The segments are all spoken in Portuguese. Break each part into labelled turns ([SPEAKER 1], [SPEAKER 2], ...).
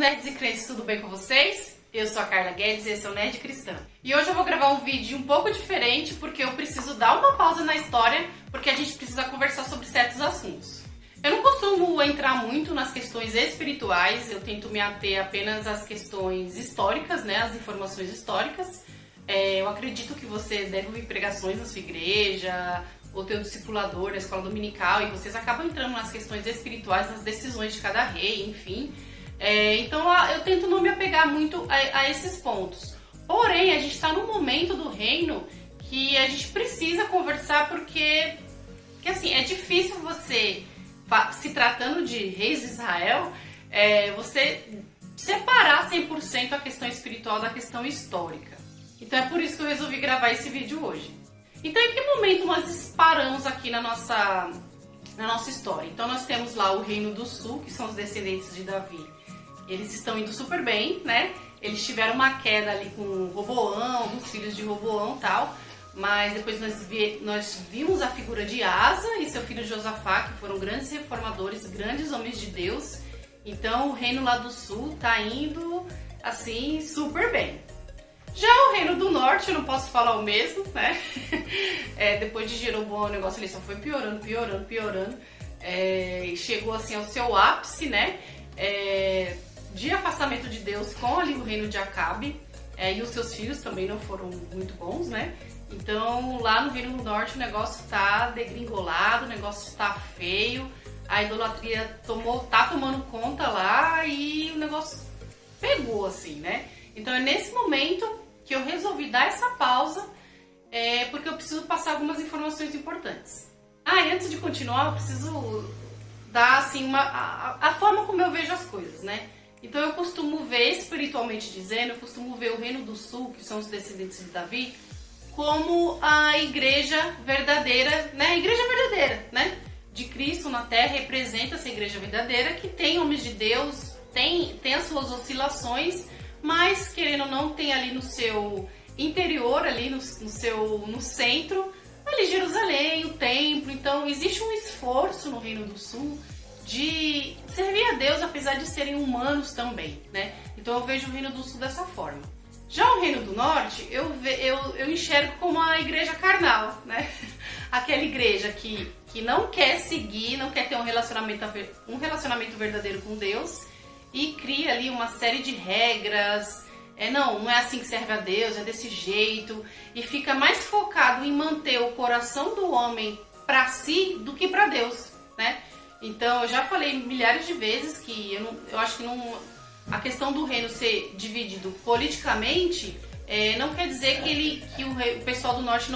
[SPEAKER 1] nerds e crentes, tudo bem com vocês? Eu sou a Carla Guedes e esse é o Nerd Cristã. E hoje eu vou gravar um vídeo um pouco diferente porque eu preciso dar uma pausa na história porque a gente precisa conversar sobre certos assuntos. Eu não costumo entrar muito nas questões espirituais, eu tento me ater apenas às questões históricas, né, às informações históricas. Eu acredito que você deve ouvir pregações na sua igreja, ou ter um discipulador na escola dominical, e vocês acabam entrando nas questões espirituais, nas decisões de cada rei, enfim. Então eu tento não me apegar muito a esses pontos. Porém, a gente está num momento do reino que a gente precisa conversar porque assim, é difícil você, se tratando de reis de Israel, você separar 100% a questão espiritual da questão histórica. Então é por isso que eu resolvi gravar esse vídeo hoje. Então em que momento nós paramos aqui na nossa história? Então nós temos lá o Reino do Sul, que são os descendentes de Davi. Eles estão indo super bem, né? Eles tiveram uma queda ali com Roboão, os filhos de Roboão e tal. Mas depois nós vimos a figura de Asa e seu filho Josafá, que foram grandes reformadores, grandes homens de Deus. Então o reino lá do sul tá indo, assim, super bem. Já o reino do norte, eu não posso falar o mesmo, né? Depois de Jeroboão, o negócio ali só foi piorando. Chegou assim ao seu ápice, né? De afastamento de Deus com ali o reino de Acabe. E os seus filhos também não foram muito bons, né? Então lá no reino do norte o negócio tá degringolado, o negócio tá feio. A idolatria tá tomando conta lá e o negócio pegou assim, né? Então é nesse momento que eu resolvi dar essa pausa, porque eu preciso passar algumas informações importantes. E antes de continuar, eu preciso dar assim a forma como eu vejo as coisas, né? Então eu costumo ver, espiritualmente dizendo, eu costumo ver o Reino do Sul, que são os descendentes de Davi, como a igreja verdadeira, né? A igreja verdadeira, né? De Cristo na Terra, representa essa igreja verdadeira, que tem homens de Deus, tem as suas oscilações, mas querendo ou não, tem ali no seu interior, ali no centro, ali Jerusalém, o templo. Então existe um esforço no Reino do Sul de servir a Deus, apesar de serem humanos também, né? Então eu vejo o Reino do Sul dessa forma. Já o Reino do Norte, eu enxergo como a igreja carnal, né? Aquela igreja que não quer seguir, não quer ter um relacionamento verdadeiro com Deus, e cria ali uma série de regras, não é assim que serve a Deus, é desse jeito, e fica mais focado em manter o coração do homem para si do que para Deus, né? Então eu já falei milhares de vezes que eu acho que a questão do reino ser dividido politicamente não quer dizer que o pessoal do norte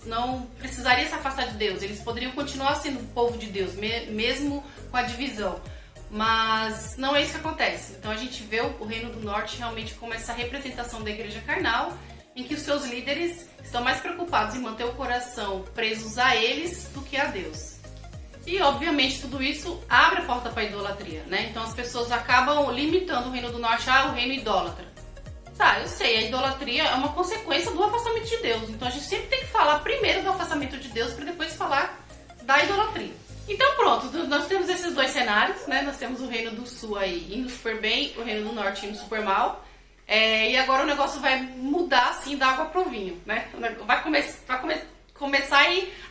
[SPEAKER 1] não precisaria se afastar de Deus, eles poderiam continuar sendo o povo de Deus, mesmo com a divisão. Mas não é isso que acontece. Então a gente vê o Reino do Norte realmente como essa representação da igreja carnal, em que os seus líderes estão mais preocupados em manter o coração presos a eles do que a Deus. E obviamente tudo isso abre a porta para a idolatria, né? Então as pessoas acabam limitando o Reino do Norte o reino idólatra. Tá, eu sei, a idolatria é uma consequência do afastamento de Deus. Então a gente sempre tem que falar primeiro do afastamento de Deus para depois falar da idolatria. Então pronto, nós temos esses dois cenários, né? Nós temos o Reino do Sul aí indo super bem, o Reino do Norte indo super mal. E agora o negócio vai mudar assim da água pro vinho, né? Vai começar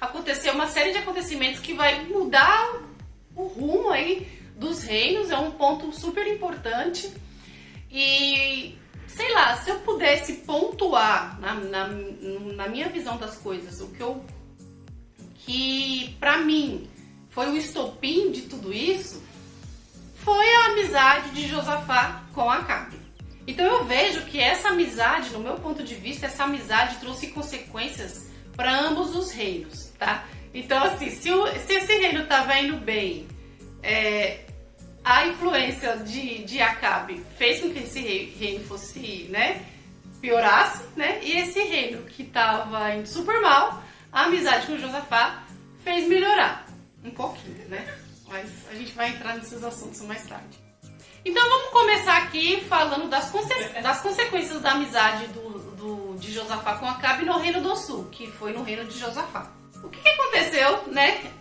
[SPEAKER 1] a acontecer uma série de acontecimentos que vai mudar o rumo aí dos reinos, é um ponto super importante. E sei lá, se eu pudesse pontuar na minha visão das coisas, que pra mim foi o estopim de tudo isso, foi a amizade de Josafá com Acabe. Então eu vejo que essa amizade, no meu ponto de vista, essa amizade trouxe consequências para ambos os reinos, tá? Então assim, se esse reino estava indo bem, a influência de Acabe fez com que esse reino fosse, né, piorasse, né? E esse reino que estava indo super mal, a amizade com Josafá fez melhorar um pouquinho, né? Mas a gente vai entrar nesses assuntos mais tarde. Então vamos começar aqui falando das consequências da amizade de Josafá com Acabe no Reino do Sul, que foi no reino de Josafá. O que aconteceu, né?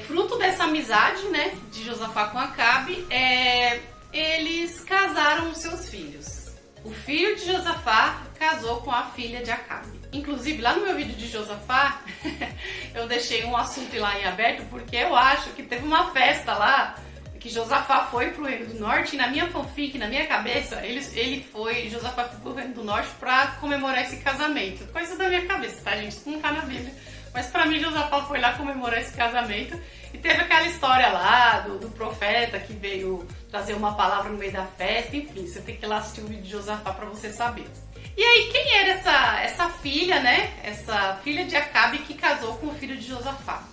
[SPEAKER 1] Fruto dessa amizade, né, de Josafá com Acabe, eles casaram os seus filhos. O filho de Josafá casou com a filha de Acabe. Inclusive, lá no meu vídeo de Josafá, eu deixei um assunto lá em aberto, porque eu acho que teve uma festa lá, que Josafá foi pro Reino do Norte, e na minha fanfic, na minha cabeça, Josafá foi pro Reino do Norte pra comemorar esse casamento. Coisa da minha cabeça, tá, gente? Isso não tá na Bíblia. Mas pra mim, Josafá foi lá comemorar esse casamento. E teve aquela história lá do profeta que veio trazer uma palavra no meio da festa. Enfim, você tem que ir lá assistir o vídeo de Josafá pra você saber. E aí, quem era essa filha, né? Essa filha de Acabe que casou com o filho de Josafá.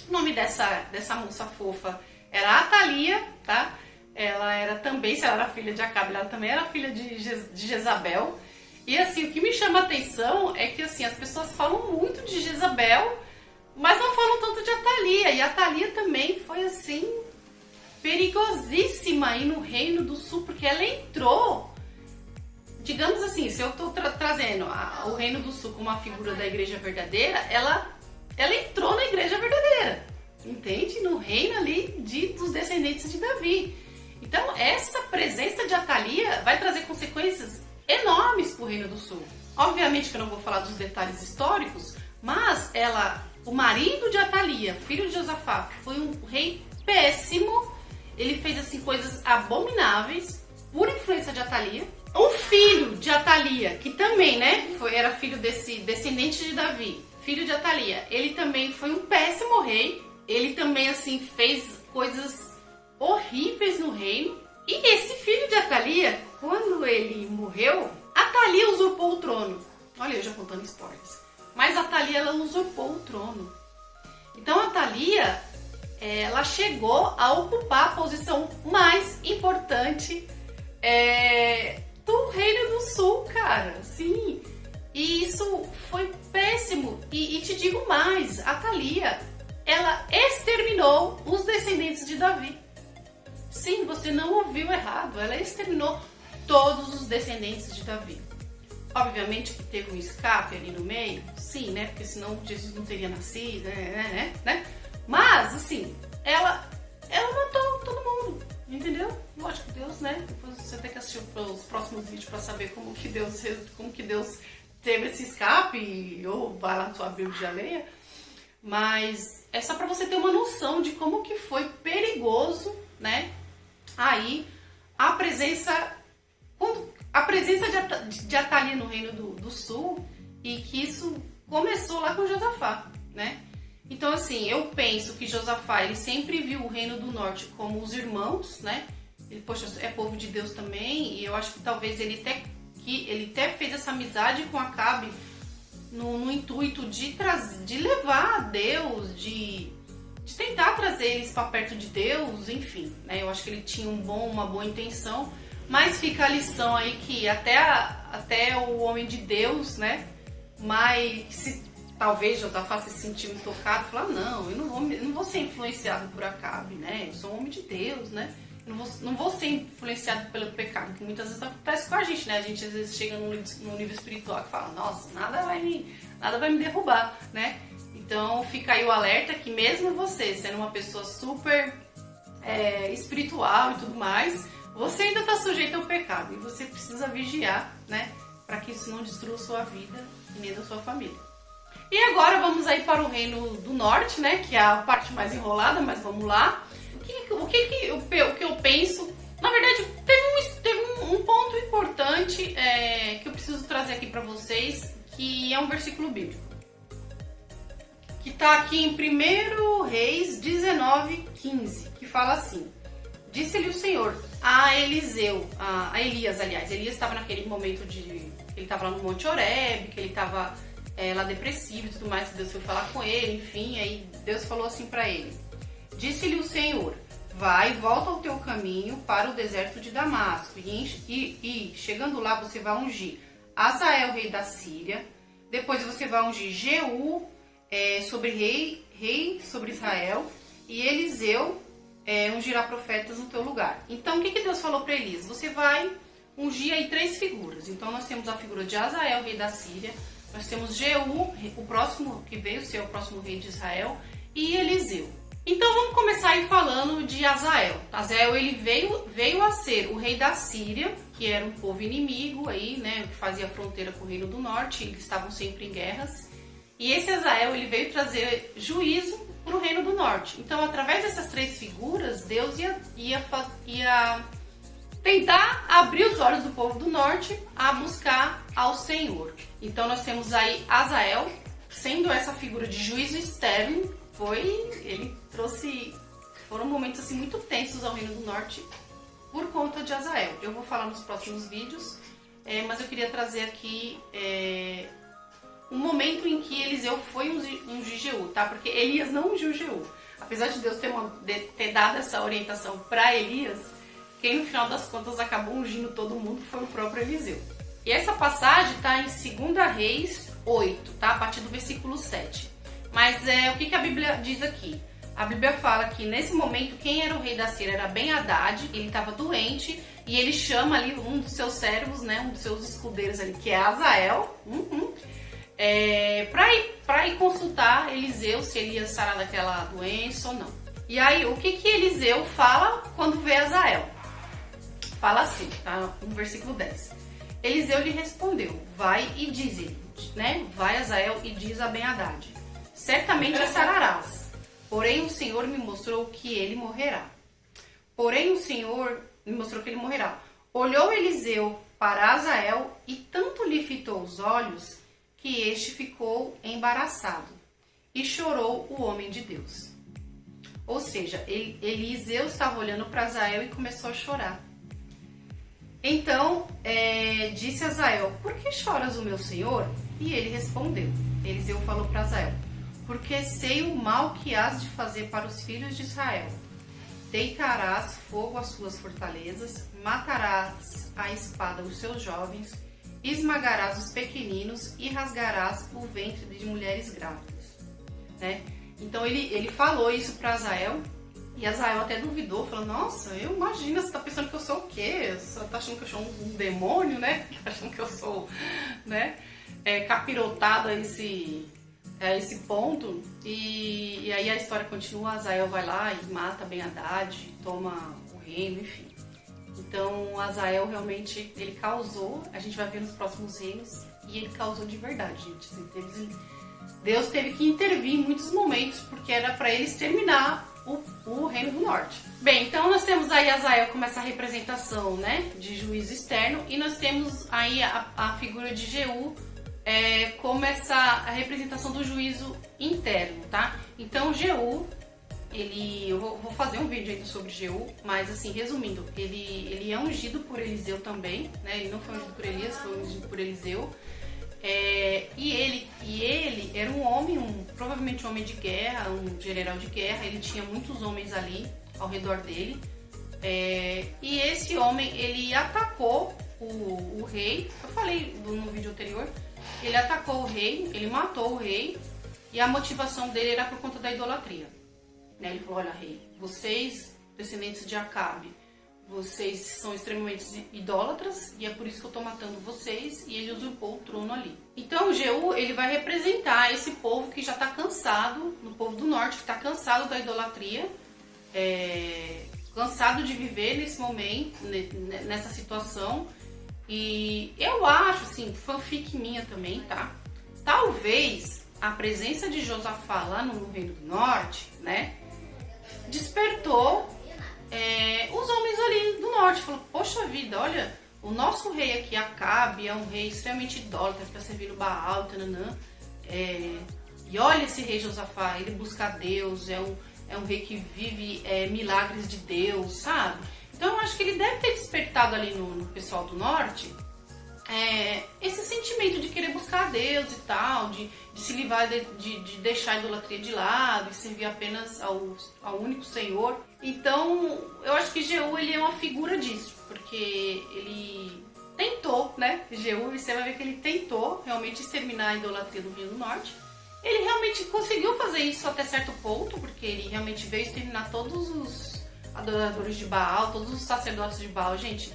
[SPEAKER 1] O nome dessa moça fofa era Atalia, tá? Ela era também, se ela era filha de Acabe, ela também era filha de Jezabel. E assim, o que me chama a atenção é que assim, as pessoas falam muito de Jezabel, mas não falam tanto de Atalia. E a Atalia também foi assim, perigosíssima aí no Reino do Sul, porque ela entrou, digamos assim, se eu estou trazendo o Reino do Sul como uma figura da igreja verdadeira, ela entrou na igreja verdadeira, entende? No reino ali dos descendentes de Davi. Então essa presença de Atalia vai trazer consequências enormes para o Reino do Sul. Obviamente que eu não vou falar dos detalhes históricos, mas o marido de Atalia, filho de Josafá, foi um rei péssimo. Ele fez assim coisas abomináveis por influência de Atalia. O filho de Atalia, que também, né, era filho desse descendente de Davi, filho de Atalia, ele também foi um péssimo rei. Ele também assim fez coisas horríveis no reino. E esse filho de Atalia, quando ele morreu, Atalia usurpou o trono. Olha, eu já contando spoilers. Mas Atalia, ela usurpou o trono. Então Atalia, ela chegou a ocupar a posição mais importante do Reino do Sul, cara. Sim. E isso foi péssimo. E te digo mais, Atalia, ela exterminou os descendentes de Davi. Sim, você não ouviu errado. Ela exterminou todos os descendentes de Davi. Obviamente que teve um escape ali no meio, sim, né? Porque senão Jesus não teria nascido, né? Mas, assim, ela matou todo mundo, entendeu? Lógico que Deus, né? Depois você tem que assistir os próximos vídeos para saber como que Deus teve esse escape, ou vai lá na sua Bíblia e leia. Mas é só para você ter uma noção de como que foi perigoso, né? Aí a presença de Atalia no Reino do Sul, e que isso começou lá com Josafá, né? Então assim, eu penso que Josafá, ele sempre viu o Reino do Norte como os irmãos, né? Ele, poxa, é povo de Deus também, e eu acho que talvez ele até fez essa amizade com Acabe no intuito de levar a Deus, de tentar trazer eles para perto de Deus, enfim, né? Eu acho que ele tinha uma boa intenção, mas fica a lição aí que até o homem de Deus, né? Mas talvez Josafá se sentiu tocado, falar, não, eu não vou ser influenciado por Acabe, né? Eu sou um homem de Deus, né? Não vou ser influenciado pelo pecado, que muitas vezes acontece com a gente, né? A gente às vezes chega num nível espiritual que fala, nossa, nada vai me derrubar, né? Então fica aí o alerta que mesmo você sendo uma pessoa super espiritual e tudo mais, você ainda está sujeito ao pecado e você precisa vigiar, né? Para que isso não destrua a sua vida e nem da sua família. E agora vamos aí para o Reino do Norte, né? Que é a parte mais enrolada, mas vamos lá. O que eu penso? Na verdade, teve um ponto importante que eu preciso trazer aqui para vocês, que é um versículo bíblico. Que está aqui em 1 Reis 19:15, que fala assim: disse-lhe o Senhor a Elias, aliás. Elias estava naquele momento ele estava lá no Monte Horebe, que ele estava lá depressivo e tudo mais, que Deus foi falar com ele, enfim, aí Deus falou assim para ele: disse-lhe o Senhor, vai, volta ao teu caminho para o deserto de Damasco, e chegando lá você vai ungir Azael, rei da Síria, depois você vai ungir Jeú, sobre rei sobre Israel, e Eliseu ungirá profetas no teu lugar. Então o que Deus falou para Elias? Você vai ungir aí 3 figuras. Então nós temos a figura de Azael, rei da Síria, nós temos Jeú, o próximo que veio ser o próximo rei de Israel, e Eliseu. Então vamos começar aí falando de Hazael. Hazael ele veio a ser o rei da Síria, que era um povo inimigo aí, né, que fazia fronteira com o Reino do Norte, eles estavam sempre em guerras. E esse Hazael ele veio trazer juízo para o Reino do Norte. Então, através dessas três figuras, Deus ia tentar abrir os olhos do povo do Norte a buscar ao Senhor. Então, nós temos aí Hazael, sendo essa figura de juízo externo. Foram momentos assim muito tensos ao Reino do Norte por conta de Hazael. Eu vou falar nos próximos vídeos, mas eu queria trazer aqui um momento em que Eliseu foi ungir Jeú, tá? Porque Elias não ungiu Jeú. Apesar de Deus ter dado essa orientação para Elias, quem no final das contas acabou ungindo todo mundo foi o próprio Eliseu. E essa passagem está em 2 Reis 8, tá? A partir do versículo 7. Mas o que a Bíblia diz aqui? A Bíblia fala que nesse momento quem era o rei da Síria era Ben-Hadad, ele estava doente e ele chama ali um dos seus servos, né, um dos seus escudeiros ali, que é Hazael, para ir consultar Eliseu se ele ia sarar daquela doença ou não. E aí, o que Eliseu fala quando vê Hazael? Fala assim, tá? No versículo 10. Eliseu lhe respondeu, vai e diz ele, né? Vai Hazael e diz a Ben-Hadad, certamente sararás, porém o Senhor me mostrou que ele morrerá. Olhou Eliseu para Hazael e tanto lhe fitou os olhos que este ficou embaraçado e chorou o homem de Deus. Ou seja, Eliseu estava olhando para Hazael e começou a chorar. Então, disse Hazael, por que choras, o meu senhor? E ele respondeu, Eliseu falou para Hazael, porque sei o mal que hás de fazer para os filhos de Israel. Deitarás fogo às suas fortalezas, matarás à espada os seus jovens, esmagarás os pequeninos e rasgarás o ventre de mulheres grávidas. Né? Então ele falou isso para Hazael, e Hazael até duvidou, falou, nossa, eu imagino, você tá pensando que eu sou o quê? Você tá achando que eu sou um demônio, né? Tá achando que eu sou, né, capirotado a esse ponto. E aí a história continua, Hazael vai lá e mata Ben-Hadad, toma o reino, enfim. Então Hazael realmente, ele causou, a gente vai ver nos próximos reinos, e ele causou de verdade, gente. Deus teve que intervir em muitos momentos, porque era para ele exterminar o Reino do Norte. Bem, então nós temos aí Hazael como essa representação, né, de juízo externo, e nós temos aí a figura de Jeú como a representação do juízo interno, tá? Então Jeú, eu vou fazer um vídeo ainda sobre Jeú, mas assim, resumindo, ele é ungido por Eliseu também, né? Ele não foi ungido por Elias, foi ungido por Eliseu. E ele era um homem, provavelmente um homem de guerra, um general de guerra. Ele tinha muitos homens ali ao redor dele. E esse homem, ele atacou o rei. Eu falei no vídeo anterior. Ele atacou o rei, ele matou o rei. E a motivação dele era por conta da idolatria. Ele falou, olha rei, vocês, descendentes de Acabe, vocês são extremamente idólatras e é por isso que eu estou matando vocês, e ele usurpou o trono ali. Então Jeú, ele vai representar esse povo que já está cansado, no povo do norte, que está cansado da idolatria, cansado de viver nesse momento, nessa situação. E eu acho, assim, fanfic minha também, tá? Talvez a presença de Josafá lá no Reino do Norte, né, despertou os homens ali do norte. Falou, poxa vida, olha, o nosso rei aqui, Acabe, é um rei extremamente idólatra, está servindo Baal, tananã. E olha esse rei Josafá, ele busca Deus, é um rei que vive milagres de Deus, sabe? Então eu acho que ele deve ter despertado ali no pessoal do norte esse sentimento de querer buscar a Deus e tal, de se livrar, de deixar a idolatria de lado e servir apenas ao único Senhor. Então eu acho que Jeú, ele é uma figura disso, porque ele tentou, né? Jeú, você vai ver que ele tentou realmente exterminar a idolatria do Reino do Norte. Ele realmente conseguiu fazer isso até certo ponto, porque ele realmente veio exterminar todos os adoradores de Baal, todos os sacerdotes de Baal. Gente,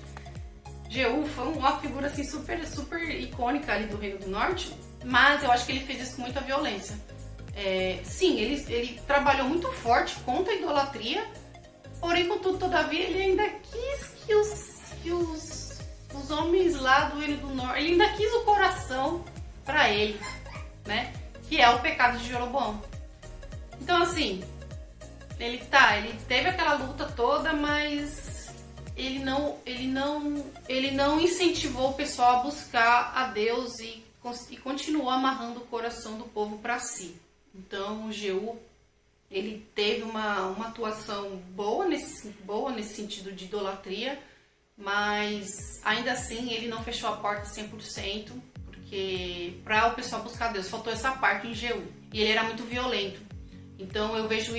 [SPEAKER 1] Jeú foi uma figura assim super, super icônica ali do Reino do Norte, mas eu acho que ele fez isso com muita violência. sim, ele trabalhou muito forte contra a idolatria, porém, contudo, todavia, ele ainda quis que os homens lá do Reino do Norte, ele ainda quis o coração para ele, né? Que é o pecado de Jeroboão. Então, assim, ele teve aquela luta toda, mas ele não incentivou o pessoal a buscar a Deus e continuou amarrando o coração do povo para si. Então, Jeú, ele teve uma atuação boa nesse sentido de idolatria, mas ainda assim ele não fechou a porta 100%, porque para o pessoal buscar Deus faltou essa parte em Jeú. E ele era muito violento. Então eu vejo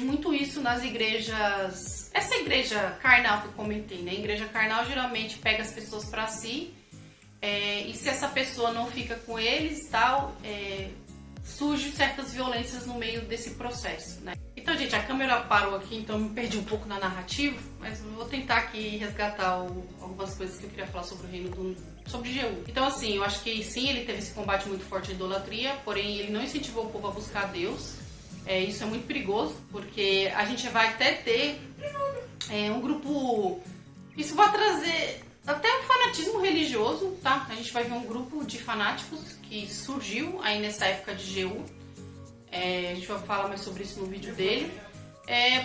[SPEAKER 1] muito isso nas igrejas. Essa igreja carnal que eu comentei, né? A igreja carnal geralmente pega as pessoas para si, e se essa pessoa não fica com eles, tal, surgem certas violências no meio desse processo, né? Então, gente, a câmera parou aqui, então me perdi um pouco na narrativa, mas eu vou tentar aqui resgatar algumas coisas que eu queria falar sobre o reino sobre Jeú. Então, assim, eu acho que sim, ele teve esse combate muito forte à idolatria, porém ele não incentivou o povo a buscar a Deus. Isso é muito perigoso, porque a gente vai até ter um grupo... Isso vai trazer até um fanatismo religioso, tá? A gente vai ver um grupo de fanáticos que surgiu aí nessa época de Jeú. A gente vai falar mais sobre isso no vídeo dele.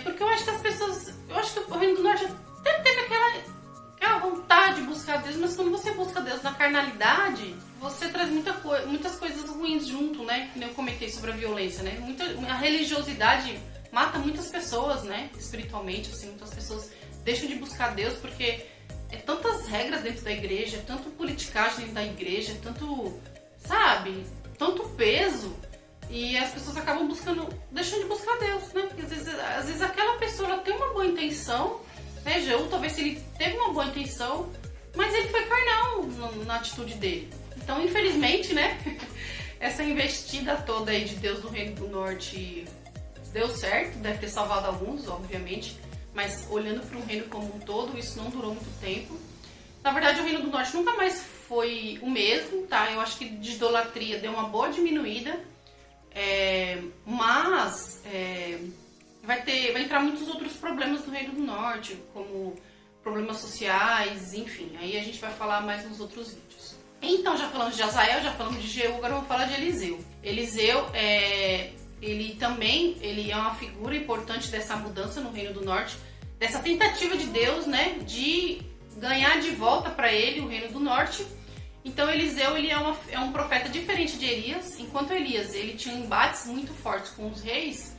[SPEAKER 1] Porque eu acho que as pessoas... Eu acho que o Reino do Norte até teve aquela vontade de buscar Deus, mas quando você busca Deus na carnalidade, você traz muitas coisas ruins junto, né? Como eu comentei sobre a violência, né? A religiosidade mata muitas pessoas, né? Espiritualmente, assim, muitas pessoas deixam de buscar Deus porque tantas regras dentro da igreja, tanto politicagem dentro da igreja, tanto, sabe? Tanto peso, e as pessoas acabam deixando de buscar Deus, né? Porque às vezes aquela pessoa ela tem uma boa intenção, né? Jeú, talvez ele teve uma boa intenção, mas ele foi carnal na atitude dele. Então, infelizmente, né? Essa investida toda aí de Deus no Reino do Norte deu certo, deve ter salvado alguns, obviamente, mas olhando para o reino como um todo, isso não durou muito tempo. Na verdade, o Reino do Norte nunca mais foi o mesmo, tá? Eu acho que de idolatria deu uma boa diminuída, mas vai entrar muitos outros problemas no Reino do Norte, como problemas sociais, enfim. Aí a gente vai falar mais nos outros vídeos. Então, já falamos de Azael, já falamos de Jeú, agora vamos falar de Eliseu. Eliseu, ele é uma figura importante dessa mudança no Reino do Norte, dessa tentativa de Deus, né, de ganhar de volta para ele o Reino do Norte. Então Eliseu, ele é um profeta diferente de Elias. Enquanto Elias ele tinha embates muito fortes com os reis,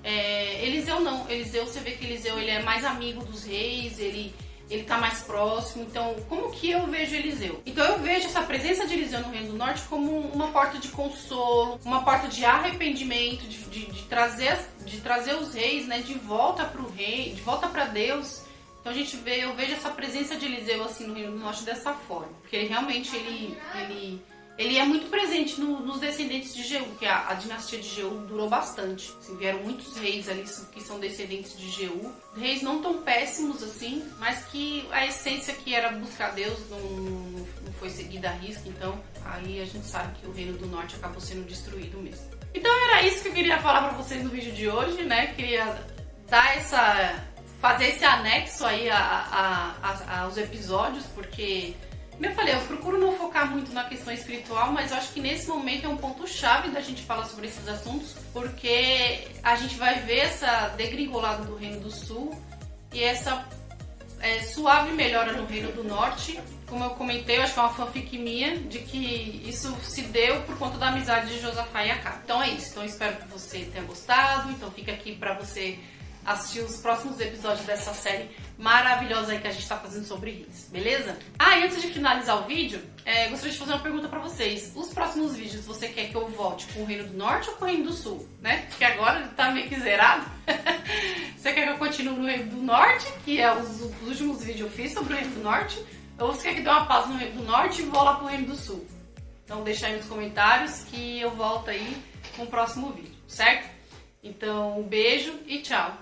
[SPEAKER 1] Eliseu não. Eliseu, você vê que Eliseu ele é mais amigo dos reis, ele tá mais próximo. Então, como que eu vejo Eliseu? Então eu vejo essa presença de Eliseu no Reino do Norte como uma porta de consolo, uma porta de arrependimento, de trazer os reis, né, de volta para o rei, de volta para Deus. Então eu vejo essa presença de Eliseu assim no Reino do Norte dessa forma, porque ele realmente ele é muito presente nos descendentes de Jeú, porque a dinastia de Jeú durou bastante. Assim, vieram muitos reis ali que são descendentes de Jeú. Reis não tão péssimos assim, mas que a essência que era buscar Deus não foi seguida à risca. Então aí a gente sabe que o Reino do Norte acabou sendo destruído mesmo. Então era isso que eu queria falar pra vocês no vídeo de hoje, né? Queria fazer esse anexo aí aos episódios, porque, como eu falei, eu procuro não focar muito na questão espiritual, mas eu acho que nesse momento é um ponto-chave da gente falar sobre esses assuntos, porque a gente vai ver essa degringolada do Reino do Sul e essa suave melhora no Reino do Norte. Como eu comentei, eu acho que é uma fanfic minha, de que isso se deu por conta da amizade de Josafá e Acabe. Então é isso, então espero que você tenha gostado, então fica aqui pra você assistir os próximos episódios dessa série maravilhosa aí que a gente tá fazendo sobre reis, beleza? E antes de finalizar o vídeo, gostaria de fazer uma pergunta pra vocês. Os próximos vídeos, você quer que eu volte com o Reino do Norte ou com o Reino do Sul, né? Porque agora ele tá meio que zerado. Você quer que eu continue no Reino do Norte, que é os últimos vídeos eu fiz sobre o Reino do Norte, ou você quer que dê uma pausa no Reino do Norte e vou lá pro Reino do Sul? Então deixa aí nos comentários que eu volto aí com o próximo vídeo, certo? Então um beijo e tchau!